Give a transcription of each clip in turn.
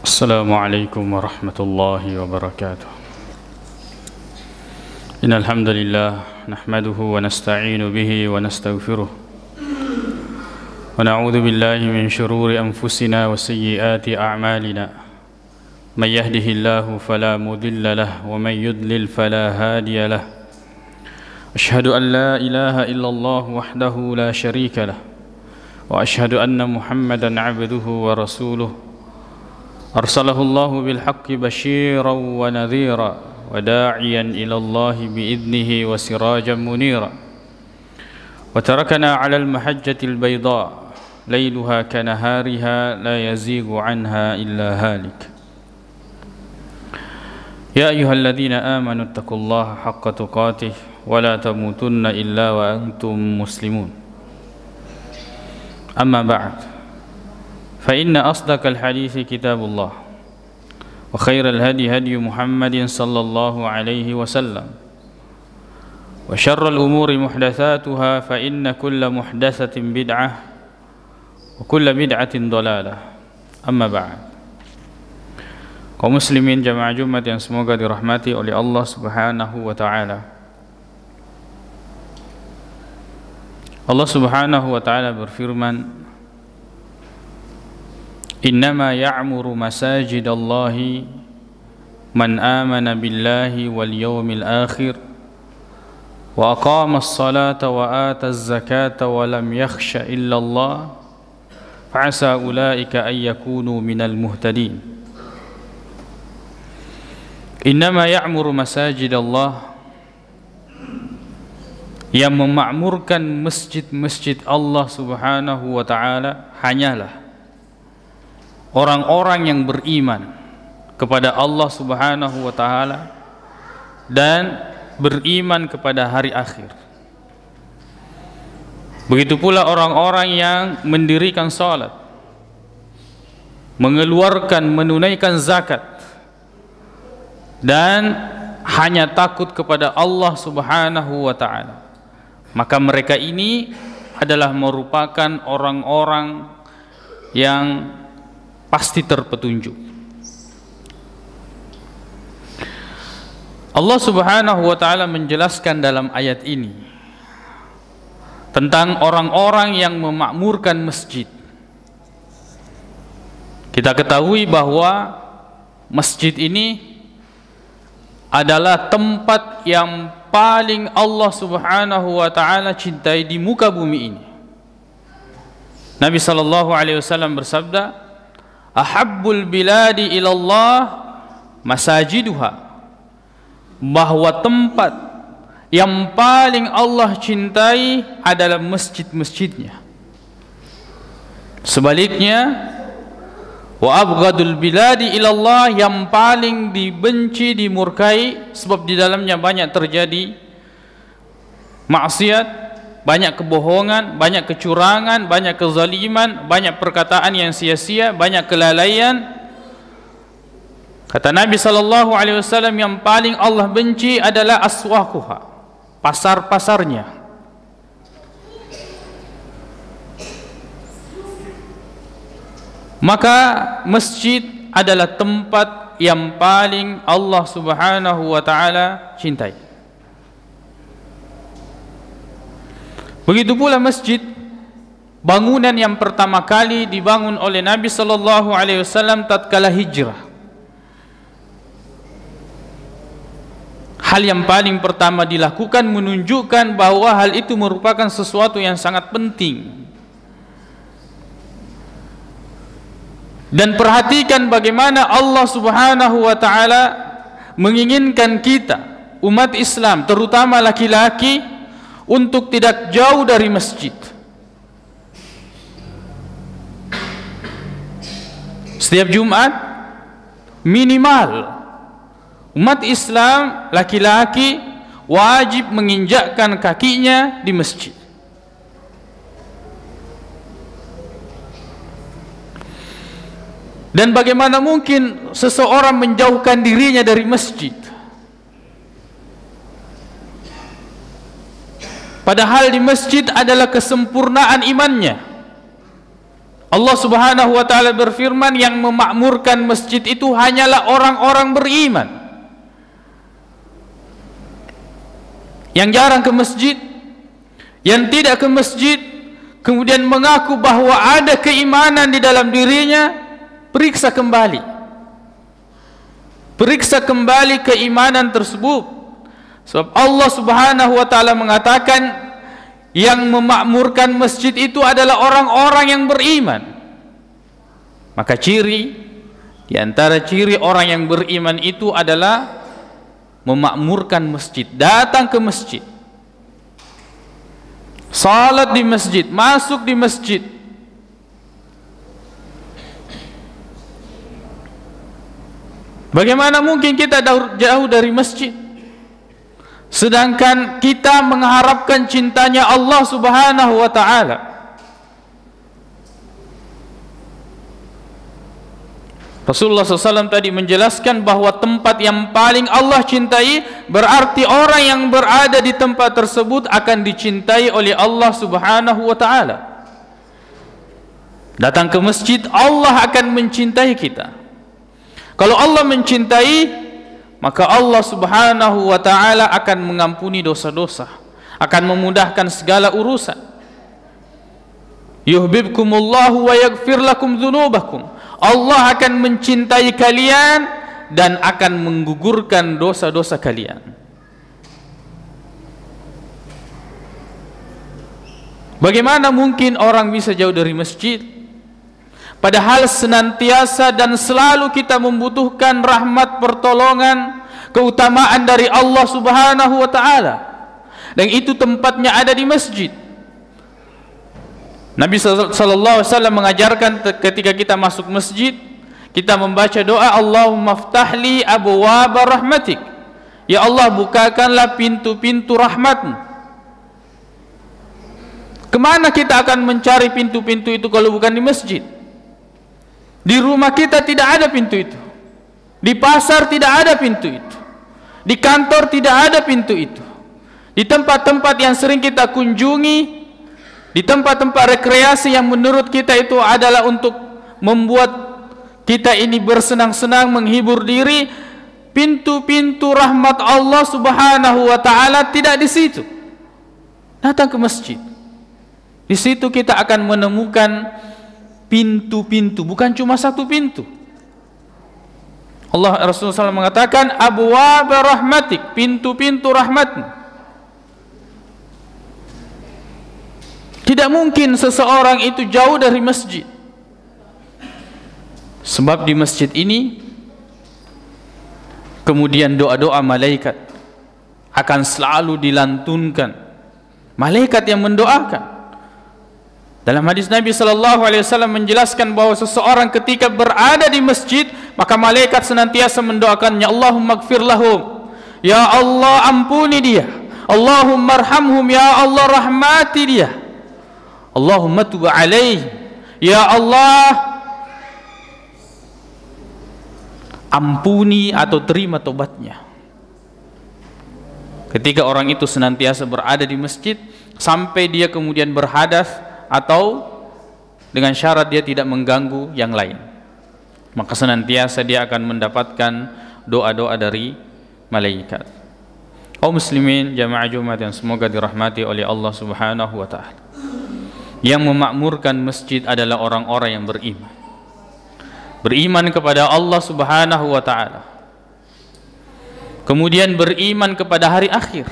السلام عليكم ورحمة الله وبركاته. إن الحمد لله نحمده ونستعين به ونستغفره ونعوذ بالله من شرور أنفسنا وسيئات أعمالنا. من يهده الله فلا مضل له ومن يضلل فلا هادي له. أشهد أن لا إله إلا الله وحده لا شريك له وأشهد أن محمدا عبده ورسوله أرسله الله بالحق بشيرا ونذيرا وداعيا إلى الله بإذنه وسراجا منيرا وتركنا على المحجة البيضاء ليلها كنهارها لا يزيغ عنها إلا هالك. يا أيها الذين آمنوا اتقوا الله حق تقاته ولا تموتن إلا وأنتم مسلمون. أما بعد فإن أصدق الحديث كتاب الله وخير الهدي هدي محمد صلى الله عليه وسلم وشر الأمور محدثاتها فإن كل محدثة بدعة وكل بدعة ضلالة. أما بعد, kaum muslimin jamaah Jumat yang semoga dirahmati oleh Allah Subhanahu wa taala. Allah Subhanahu wa taala berfirman, Innama ya'muru masajidallahi man amana billahi wal yawmil akhir wa aqama as-salata wa ata az-zakata wa lam yakhsha illa Allah fa'asa ulaika an yakunu minal muhtadin. Innama ya'muru masajidallah, yang memakmurkan masjid-masjid Allah Subhanahu wa taala hanyalah orang-orang yang beriman kepada Allah Subhanahu wa taala dan beriman kepada hari akhir. Begitu pula orang-orang yang mendirikan salat, menunaikan zakat dan hanya takut kepada Allah Subhanahu wa taala. Maka mereka ini adalah merupakan orang-orang yang pasti terpetunjuk. Allah Subhanahu wa taala menjelaskan dalam ayat ini tentang orang-orang yang memakmurkan masjid. Kita ketahui bahwa masjid ini adalah tempat yang paling Allah Subhanahu wa taala cintai di muka bumi ini. Nabi sallallahu alaihi wasallam bersabda, Ahabbul biladi ilallah masajiduha, bahwa tempat yang paling Allah cintai adalah masjid-masjidnya. Sebaliknya, wa abghadul biladi ilallah, yang paling dibenci, dimurkai, sebab di dalamnya banyak terjadi maksiat, banyak kebohongan, banyak kecurangan, banyak kezaliman, banyak perkataan yang sia-sia, banyak kelalaian. Kata Nabi sallallahu alaihi wasallam, yang paling Allah benci adalah aswaquha, pasar-pasarnya. Maka masjid adalah tempat yang paling Allah Subhanahu wa taala cintai. Begitu pula masjid, bangunan yang pertama kali dibangun oleh Nabi sallallahu alaihi wasallam tatkala hijrah. Hal yang paling pertama dilakukan menunjukkan bahwa hal itu merupakan sesuatu yang sangat penting. Dan perhatikan bagaimana Allah Subhanahu wa taala menginginkan kita, umat Islam, terutama laki-laki, untuk tidak jauh dari masjid. Setiap Jumat minimal umat Islam laki-laki wajib menginjakkan kakinya di masjid. Dan bagaimana mungkin seseorang menjauhkan dirinya dari masjid? Padahal di masjid adalah kesempurnaan imannya. Allah Subhanahu wa taala berfirman, yang memakmurkan masjid itu hanyalah orang-orang beriman. Yang jarang ke masjid, yang tidak ke masjid, kemudian mengaku bahwa ada keimanan di dalam dirinya, periksa kembali. Periksa kembali keimanan tersebut. Sebab Allah Subhanahu wa taala mengatakan, yang memakmurkan masjid itu adalah orang-orang yang beriman. Maka di antara ciri orang yang beriman itu adalah memakmurkan masjid, datang ke masjid, salat di masjid, masuk di masjid. Bagaimana mungkin kita jauh dari masjid, sedangkan kita mengharapkan cintanya Allah Subhanahu wa ta'ala? Rasulullah SAW tadi menjelaskan bahwa tempat yang paling Allah cintai, berarti orang yang berada di tempat tersebut akan dicintai oleh Allah Subhanahu wa ta'ala. Datang ke masjid, Allah akan mencintai kita. Kalau Allah mencintai, maka Allah Subhanahu wa ta'ala akan mengampuni dosa-dosa, akan memudahkan segala urusan. Yuhibbukumullahu wa yaghfir lakum dzunubakum. Allah akan mencintai kalian dan akan menggugurkan dosa-dosa kalian. Bagaimana mungkin orang bisa jauh dari masjid, padahal senantiasa dan selalu kita membutuhkan rahmat, pertolongan, keutamaan dari Allah Subhanahu wa ta'ala, dan itu tempatnya ada di masjid. Nabi sallallahu alaihi wasallam mengajarkan ketika kita masuk masjid, kita membaca doa, Allahumma ftahli abwaaba rahmatik. Ya Allah, bukakanlah pintu-pintu rahmatmu. Kemana kita akan mencari pintu-pintu itu kalau bukan di masjid? Di rumah kita tidak ada pintu itu, di pasar tidak ada pintu itu, di kantor tidak ada pintu itu, di tempat-tempat yang sering kita kunjungi, di tempat-tempat rekreasi yang menurut kita itu adalah untuk membuat kita ini bersenang-senang, menghibur diri, pintu-pintu rahmat Allah Subhanahu wa ta'ala tidak di situ. Datang ke masjid, di situ kita akan menemukan pintu-pintu, bukan cuma satu pintu. Rasulullah SAW mengatakan, abwaab rahmatik, pintu-pintu rahmatmu. Tidak mungkin seseorang itu jauh dari masjid, sebab di masjid ini kemudian doa-doa malaikat akan selalu dilantunkan. Malaikat yang mendoakan. Dalam hadis Nabi sallallahu alaihi wasallam menjelaskan bahwa seseorang ketika berada di masjid, maka malaikat senantiasa mendoakannya, Allahumma ighfir lahum, ya Allah ampuni dia, Allahumma arhamhum, ya Allah rahmati dia, Allahumma tub alaih, ya Allah ampuni atau terima tobatnya. Ketika orang itu senantiasa berada di masjid sampai dia kemudian berhadas atau dengan syarat dia tidak mengganggu yang lain, maka senantiasa dia akan mendapatkan doa-doa dari malaikat. Kaum muslimin jamaah Jumat yang semoga dirahmati oleh Allah Subhanahu wa ta'ala, yang memakmurkan masjid adalah orang-orang yang beriman. Beriman kepada Allah Subhanahu wa ta'ala, kemudian beriman kepada hari akhir.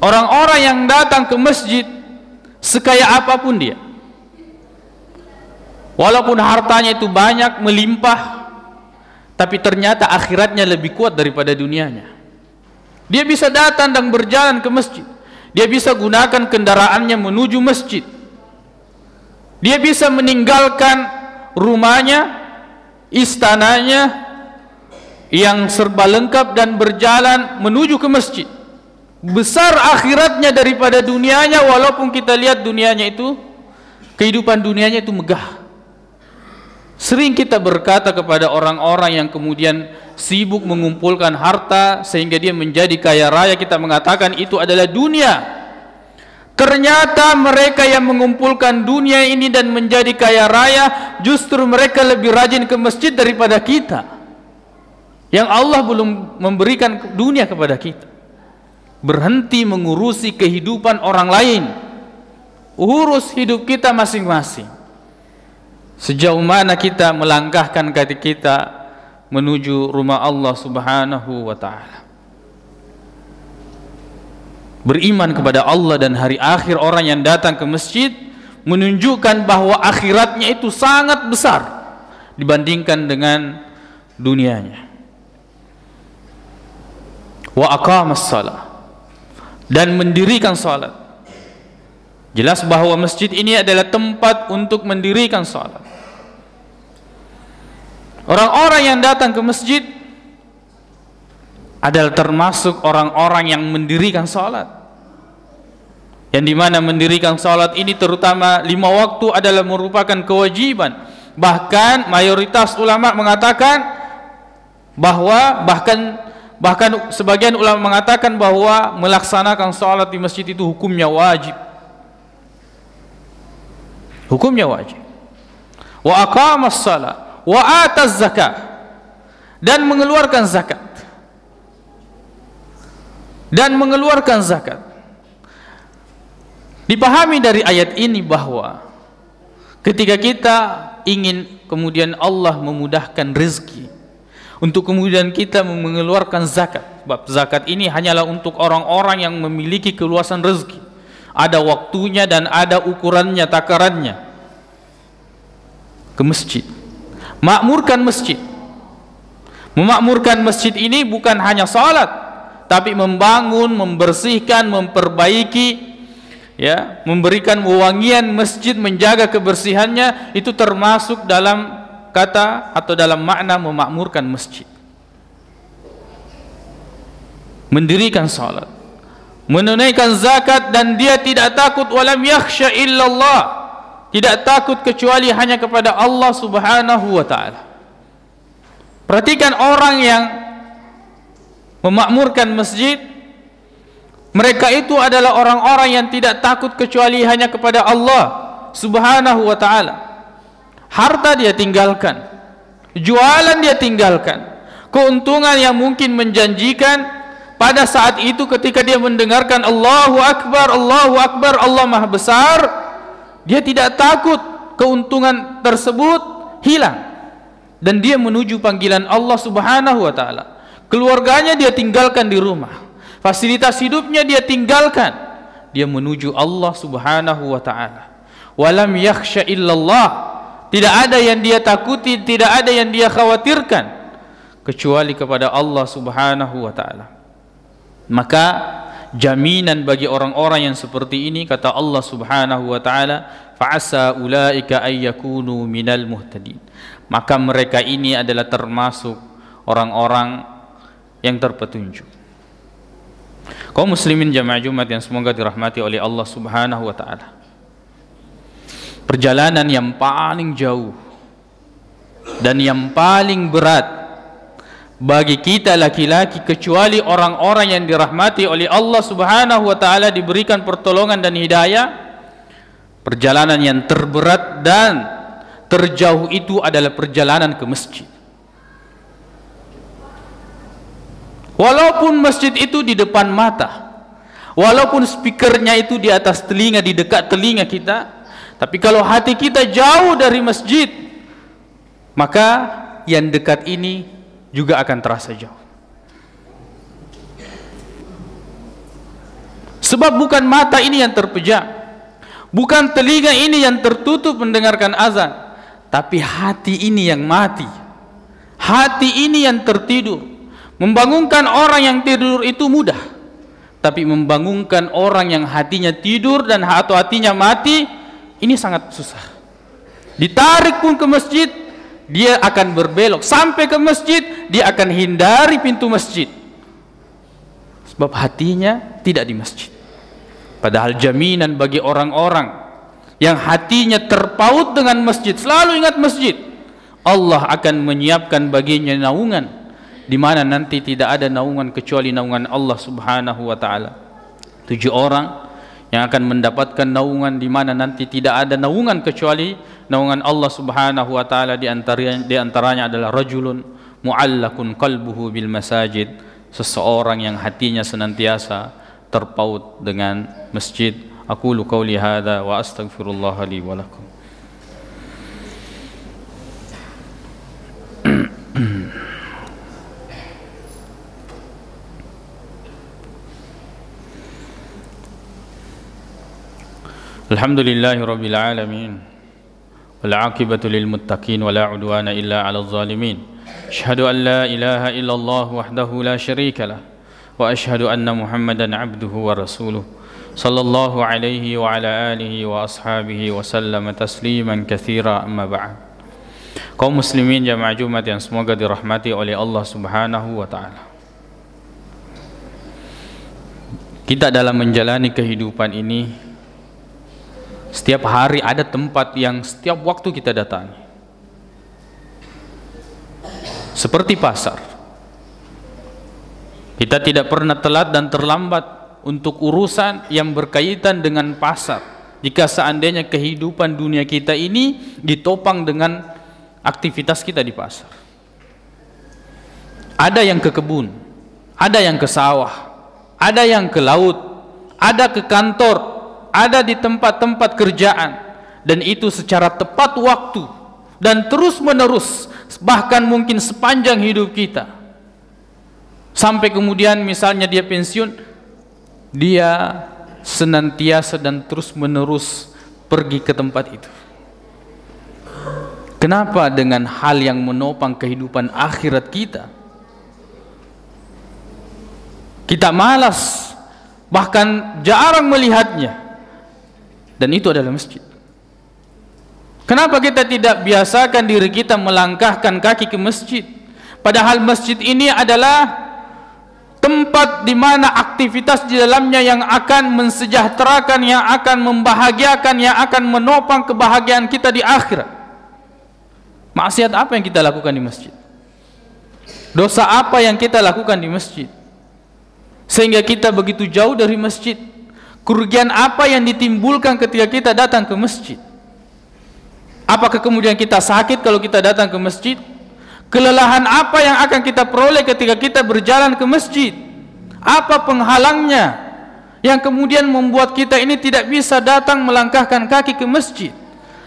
Orang-orang yang datang ke masjid, sekaya apapun dia, walaupun hartanya itu banyak, melimpah, tapi ternyata akhiratnya lebih kuat daripada dunianya, dia bisa datang dan berjalan ke masjid. Dia bisa gunakan kendaraannya menuju masjid. Dia bisa meninggalkan rumahnya, istananya yang serba lengkap dan berjalan menuju ke masjid. Besar akhiratnya daripada dunianya, walaupun kita lihat dunianya itu, kehidupan dunianya itu megah. Sering kita berkata kepada orang-orang yang kemudian sibuk mengumpulkan harta sehingga dia menjadi kaya raya, kita mengatakan itu adalah dunia. Ternyata mereka yang mengumpulkan dunia ini dan menjadi kaya raya, justru mereka lebih rajin ke masjid daripada kita, yang Allah belum memberikan dunia kepada kita. Berhenti mengurusi kehidupan orang lain, urus hidup kita masing-masing. Sejauh mana kita melangkahkan kaki kita menuju rumah Allah Subhanahu wa ta'ala. Beriman kepada Allah dan hari akhir orang yang datang ke masjid menunjukkan bahwa akhiratnya itu sangat besar dibandingkan dengan dunianya. Wa aqamas shalah, dan mendirikan salat. Jelas bahwa masjid ini adalah tempat untuk mendirikan salat. Orang-orang yang datang ke masjid adalah termasuk orang-orang yang mendirikan salat, yang dimana mendirikan salat ini terutama 5 waktu adalah merupakan kewajiban. Bahkan mayoritas ulama mengatakan bahwa bahkan sebagian ulama mengatakan bahwa melaksanakan salat di masjid itu hukumnya wajib. Hukumnya wajib. Wa aqamas shalah wa ataz zakah, dan mengeluarkan zakat. Dan mengeluarkan zakat. Dipahami dari ayat ini bahwa ketika kita ingin kemudian Allah memudahkan rezeki, untuk kemudian kita mengeluarkan zakat, sebab zakat ini hanyalah untuk orang-orang yang memiliki keluasan rezeki, ada waktunya dan ada ukurannya, takarannya. Ke masjid, makmurkan masjid. Memakmurkan masjid ini bukan hanya salat, tapi membangun, membersihkan, memperbaiki, ya, memberikan wewangian masjid, menjaga kebersihannya, itu termasuk dalam kata atau dalam makna memakmurkan masjid. Mendirikan salat, menunaikan zakat, dan dia tidak takut, walam yakhsha illallah, tidak takut kecuali hanya kepada Allah Subhanahu wa ta'ala. Perhatikan orang yang memakmurkan masjid, mereka itu adalah orang-orang yang tidak takut kecuali hanya kepada Allah Subhanahu wa ta'ala. Harta dia tinggalkan, jualan dia tinggalkan, keuntungan yang mungkin menjanjikan pada saat itu ketika dia mendengarkan Allahu Akbar, Allahu Akbar, Allah Maha Besar, dia tidak takut keuntungan tersebut hilang, dan dia menuju panggilan Allah Subhanahu wa ta'ala. Keluarganya dia tinggalkan di rumah, fasilitas hidupnya dia tinggalkan, dia menuju Allah Subhanahu wa ta'ala. Walam yakhsha illallah, tidak ada yang dia takuti, tidak ada yang dia khawatirkan kecuali kepada Allah Subhanahu wa ta'ala. Maka jaminan bagi orang-orang yang seperti ini, kata Allah Subhanahu wa ta'ala, fa'asa ulaika ayyakunu minal muhtadin, maka mereka ini adalah termasuk orang-orang yang terpetunjuk. Kaum muslimin jamaah Jumat yang semoga dirahmati oleh Allah Subhanahu wa ta'ala, perjalanan yang paling jauh dan yang paling berat bagi kita laki-laki, kecuali orang-orang yang dirahmati oleh Allah Subhanahu wa ta'ala, diberikan pertolongan dan hidayah, perjalanan yang terberat dan terjauh itu adalah perjalanan ke masjid. Walaupun masjid itu di depan mata, walaupun speakernya itu di atas telinga, di dekat telinga kita, tapi kalau hati kita jauh dari masjid, maka yang dekat ini juga akan terasa jauh. Sebab bukan mata ini yang terpejam, bukan telinga ini yang tertutup mendengarkan azan, tapi hati ini yang mati, hati ini yang tertidur. Membangunkan orang yang tidur itu mudah, tapi membangunkan orang yang hatinya tidur dan atau hatinya mati, ini sangat susah. Ditarik pun ke masjid, dia akan berbelok. Sampai ke masjid, dia akan hindari pintu masjid, sebab hatinya tidak di masjid. Padahal jaminan bagi orang-orang yang hatinya terpaut dengan masjid, selalu ingat masjid, Allah akan menyiapkan baginya naungan, di mana nanti tidak ada naungan kecuali naungan Allah Subhanahu wa ta'ala. 7 orang yang akan mendapatkan naungan di mana nanti tidak ada naungan kecuali naungan Allah Subhanahu wa taala. Di antaranya adalah rajulun mu'allakun qalbuhu bil masajid, seseorang yang hatinya senantiasa terpaut dengan masjid. Aqulu qauli hadza wa astaghfirullah li wa lakum. Alhamdulillahi rabbil alamin wal aqibatu lil muttaqin wa la udwana illa 'alal zalimin. Asyhadu an la ilaha illallah wahdahu la syarika lah wa asyhadu anna Muhammadan 'abduhu wa rasuluh sallallahu alaihi wa ala alihi wa ashabihi wa sallama tasliman katsira, amma ba'd. Kaum muslimin jamaah Jumat yang semoga dirahmati oleh Allah Subhanahu wa taala. Kita dalam menjalani kehidupan ini, setiap hari ada tempat yang setiap waktu kita datangi, seperti pasar. Kita tidak pernah telat dan terlambat untuk urusan yang berkaitan dengan pasar, jika seandainya kehidupan dunia kita ini ditopang dengan aktivitas kita di pasar. Ada yang ke kebun, ada yang ke sawah, ada yang ke laut, ada ke kantor, ada di tempat-tempat kerjaan, dan itu secara tepat waktu dan terus menerus, bahkan mungkin sepanjang hidup kita, sampai kemudian misalnya dia pensiun, dia senantiasa dan terus menerus pergi ke tempat itu. Kenapa dengan hal yang menopang kehidupan akhirat kita malas, bahkan jarang melihatnya? Dan itu adalah masjid. Kenapa kita tidak biasakan diri kita melangkahkan kaki ke masjid? Padahal masjid ini adalah tempat di mana aktivitas di dalamnya yang akan mensejahterakan, yang akan membahagiakan, yang akan menopang kebahagiaan kita di akhirat. Maksiat apa yang kita lakukan di masjid? Dosa apa yang kita lakukan di masjid sehingga kita begitu jauh dari masjid? Kerugian apa yang ditimbulkan ketika kita datang ke masjid? Apakah kemudian kita sakit kalau kita datang ke masjid? Kelelahan apa yang akan kita peroleh ketika kita berjalan ke masjid? Apa penghalangnya yang kemudian membuat kita ini tidak bisa datang melangkahkan kaki ke masjid?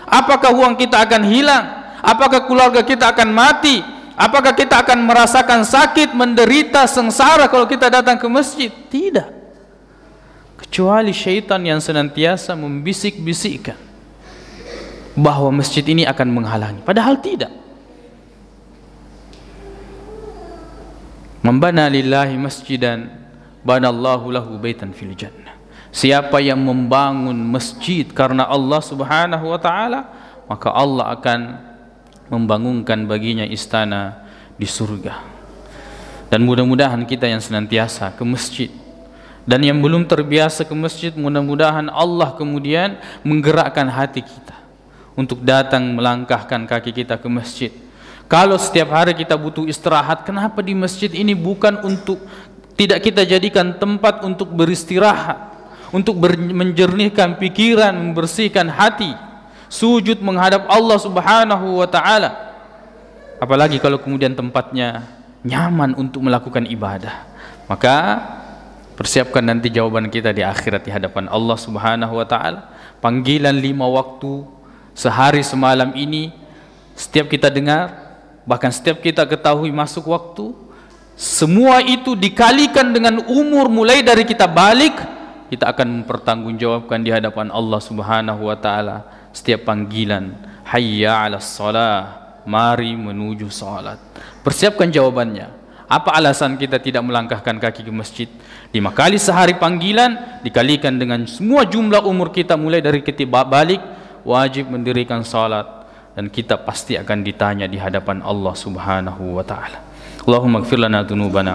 Apakah uang kita akan hilang? Apakah keluarga kita akan mati? Apakah kita akan merasakan sakit, menderita, sengsara kalau kita datang ke masjid? Tidak. Kecuali syaitan yang senantiasa membisik-bisikkan bahwa masjid ini akan menghalangi, padahal tidak. Man bana lillahi masjidan banallahu lahu baitan fil jannah. Siapa yang membangun masjid karena Allah Subhanahu wa taala, maka Allah akan membangunkan baginya istana di surga. Dan mudah-mudahan kita yang senantiasa ke masjid, dan yang belum terbiasa ke masjid, mudah-mudahan Allah kemudian menggerakkan hati kita untuk datang melangkahkan kaki kita ke masjid. Kalau setiap hari kita butuh istirahat, kenapa di masjid ini bukan untuk tidak kita jadikan tempat untuk beristirahat, untuk menjernihkan pikiran, membersihkan hati, sujud menghadap Allah Subhanahu wa taala? Apalagi kalau kemudian tempatnya nyaman untuk melakukan ibadah. Maka persiapkan nanti jawaban kita di akhirat di hadapan Allah Subhanahu wa taala. Panggilan 5 waktu sehari semalam ini setiap kita dengar, bahkan setiap kita ketahui masuk waktu, semua itu dikalikan dengan umur mulai dari kita balik, kita akan mempertanggungjawabkan di hadapan Allah Subhanahu wa taala setiap panggilan. Hayya 'alas shalah, mari menuju salat. Persiapkan jawabannya. Apa alasan kita tidak melangkahkan kaki ke masjid? 5 kali sehari panggilan dikalikan dengan semua jumlah umur kita mulai dari ketika balik, wajib mendirikan salat, dan kita pasti akan ditanya di hadapan Allah Subhanahu wa taala. Allahumma ighfir lana dzunubana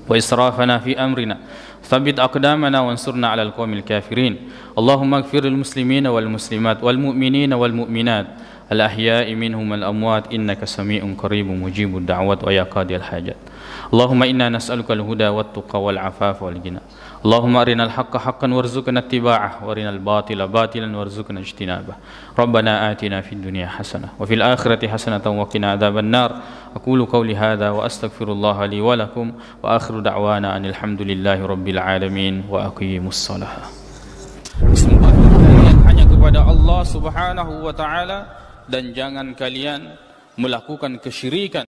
wa israfana fi amrina, tsabbit aqdamana wansurna 'alal qaumil kafirin. Allahumma ighfir lil muslimina wal muslimat wal mu'minina wal mu'minat الأحياء منهم الأموات إنك سميع قريب مجيب الدعوات ويا قاضي الحاجات. اللهم إنا نسألك الهدى والتقى والعفاف والغنى. اللهم أرنا الحق حقا وارزقنا اتباعه وأرنا الباطل باطلا وارزقنا اجتنابه. ربنا آتنا في الدنيا حسنة وفي الآخرة حسنة وقنا عذاب النار. أقول قولي هذا وأستغفر الله لي ولكم وآخر دعوانا أن الحمد لله رب العالمين وأقيموا الصلاة. Sembah kalian hanya kepada Allah Subhanahu wa taala dan jangan kalian melakukan kesyirikan.